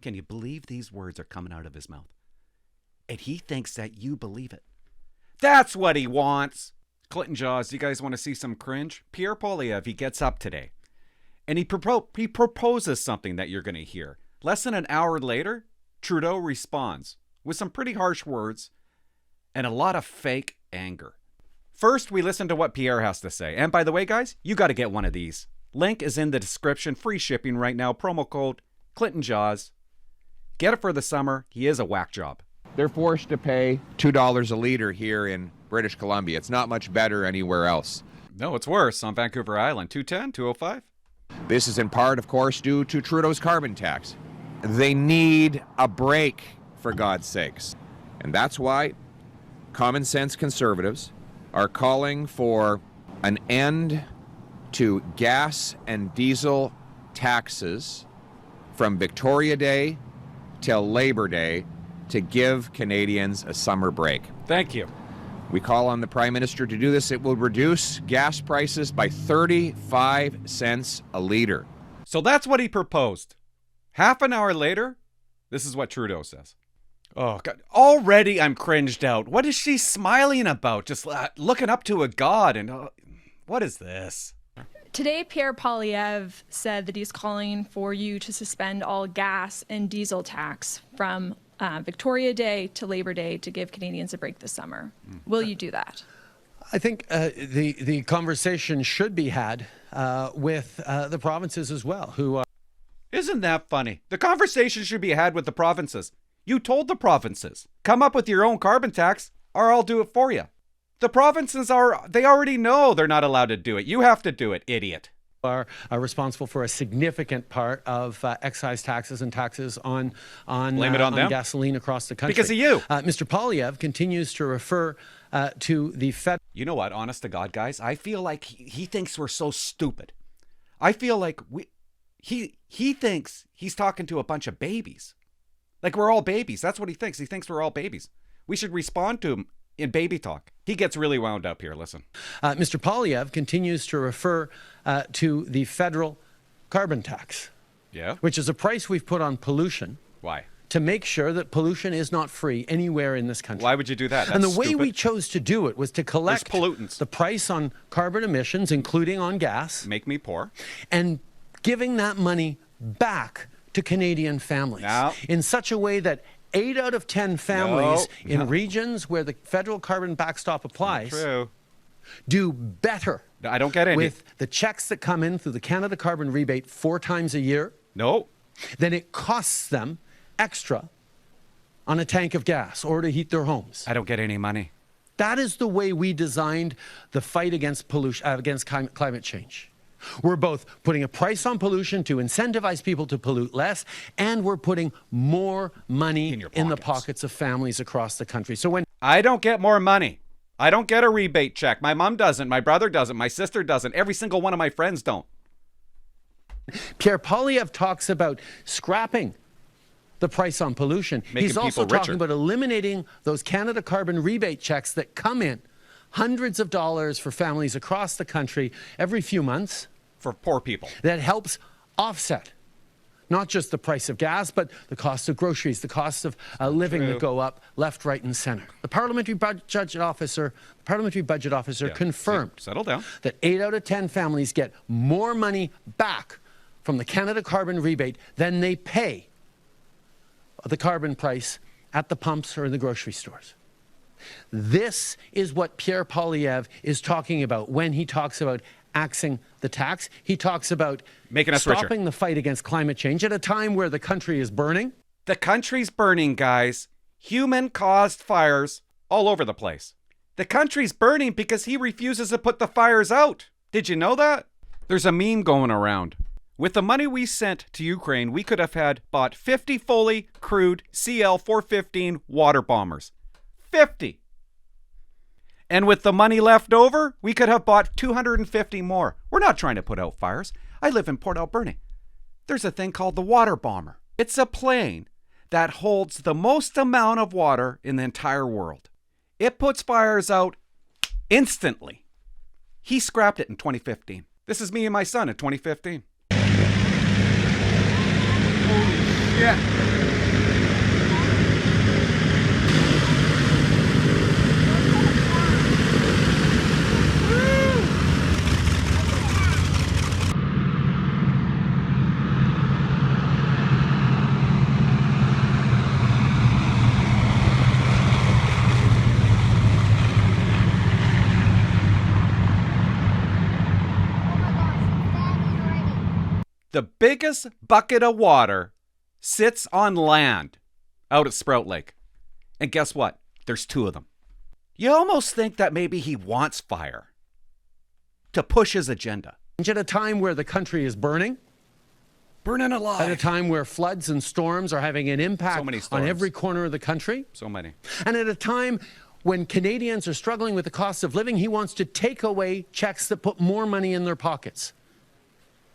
Can you believe these words are coming out of his mouth? And he thinks that you believe it. That's what he wants. Clinton Jaws, you guys want to see some cringe? Pierre Poilievre, he gets up today. And he proposes something that you're going to hear. Less than an hour later, Trudeau responds with some pretty harsh words and a lot of fake anger. First, we listen to what Pierre has to say. And by the way, guys, you got to get one of these. Link is in the description. Free shipping right now. Promo code Clinton Jaws. Get it for the summer. He is a whack job. They're forced to pay $2 a liter here in British Columbia. It's not much better anywhere else. No, it's worse on Vancouver Island. 210, 205. This is in part, of course, due to Trudeau's carbon tax. They need a break, for God's sakes. And that's why common sense conservatives are calling for an end to gas and diesel taxes from Victoria Day till Labor Day to give Canadians a summer break. Thank you. We call on the Prime Minister to do this. It will reduce gas prices by 35 cents a litre. So that's what he proposed. Half an hour later, this is what Trudeau says. Oh, God. Already I'm cringed out. What is she smiling about? Just looking up to a god and what is this? Today, Pierre Poilievre said that he's calling for you to suspend all gas and diesel tax from Victoria Day to Labor Day to give Canadians a break this summer. Will you do that? I think the conversation should be had with the provinces as well, who Isn't that funny? The conversation should be had with the provinces. You told the provinces, come up with your own carbon tax or I'll do it for you. The provinces they already know they're not allowed to do it. You have to do it, idiot. are responsible for a significant part of excise taxes and taxes on gasoline across the country. Because of you. Mr. Poilievre continues to refer to the Fed. You know what? Honest to God, guys, I feel like he thinks we're so stupid. I feel like he thinks he's talking to a bunch of babies. Like we're all babies. That's what he thinks. He thinks we're all babies. We should respond to him in baby talk. He gets really wound up here. Listen. Mr. Poilievre continues to refer to the federal carbon tax. Yeah. Which is a price we've put on pollution. Why? To make sure that pollution is not free anywhere in this country. Why would you do that? That's and the way stupid. we chose to do it was to collect pollutants. The price on carbon emissions, including on gas. Make me poor. And giving that money back to Canadian families No. in such a way that 8 out of 10 families in regions where the federal carbon backstop applies do better. I don't get any. With the checks that come in through the Canada Carbon Rebate 4 times a year. No. Than it costs them extra on a tank of gas or to heat their homes. I don't get any money. That is the way we designed the fight against pollution, against climate change. We're both putting a price on pollution to incentivize people to pollute less, and we're putting more money in the pockets of families across the country. So when I don't get more money, I don't get a rebate check. My mom doesn't, my brother doesn't, my sister doesn't, every single one of my friends don't. Pierre Poilievre talks about scrapping the price on pollution. He's also talking about eliminating those Canada Carbon Rebate checks that come in, hundreds of dollars for families across the country every few months. For poor people. That helps offset not just the price of gas, but the cost of groceries, the cost of living that go up left, right, and center. The Parliamentary Budget Officer confirmed settle down. that 8 out of 10 families get more money back from the Canada Carbon Rebate than they pay the carbon price at the pumps or in the grocery stores. This is what Pierre Poilievre is talking about when he talks about axing the tax. He talks about making us stopping the fight against climate change at a time where the country is burning. The country's burning, guys. Human-caused fires all over the place. The country's burning because he refuses to put the fires out. Did you know that? There's a meme going around. With the money we sent to Ukraine, we could have bought 50 fully crewed CL-415 water bombers. 50. And with the money left over, we could have bought 250 more. We're not trying to put out fires. I live in Port Alberni. There's a thing called the water bomber. It's a plane that holds the most amount of water in the entire world. It puts fires out instantly. He scrapped it in 2015. This is me and my son in 2015. Holy shit. The biggest bucket of water sits on land out at Sprout Lake. And guess what? There's 2 of them. You almost think that maybe he wants fire to push his agenda. At a time where the country is burning, Burning alive. at a time where floods and storms are having an impact So many on storms. every corner of the country, So many. and at a time when Canadians are struggling with the cost of living, he wants to take away checks that put more money in their pockets.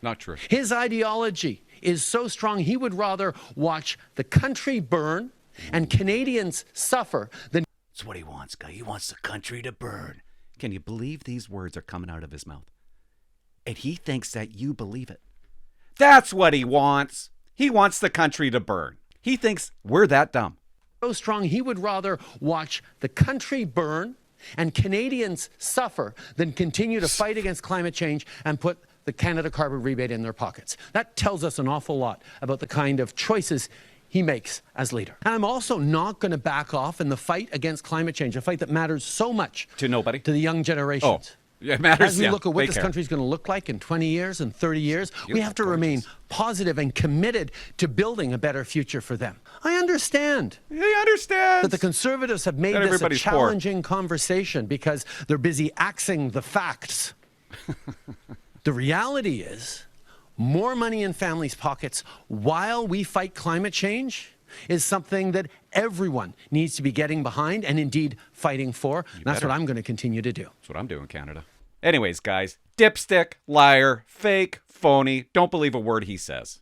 Not true. His ideology is so strong, he would rather watch the country burn and Canadians suffer than... That's what he wants, guy. He wants the country to burn. Can you believe these words are coming out of his mouth? And he thinks that you believe it. That's what he wants. He wants the country to burn. He thinks we're that dumb. so strong, he would rather watch the country burn and Canadians suffer than continue to fight against climate change and put the Canada carbon rebate in their pockets. That tells us an awful lot about the kind of choices he makes as leader. And I'm also not going to back off in the fight against climate change, a fight that matters so much To nobody? to the young generations. Oh, yeah, it matters. As we yeah, look at what they this care. country is going to look like in 20 years and 30 years, we have to gorgeous. remain positive and committed to building a better future for them. I understand He understands. that the Conservatives have made Not this a everybody's poor. challenging conversation because they're busy axing the facts. The reality is, more money in families' pockets while we fight climate change is something that everyone needs to be getting behind and indeed fighting for. And that's better. what I'm going to continue to do. That's what I'm doing, Canada. Anyways, guys, dipstick, liar, fake, phony. Don't believe a word he says.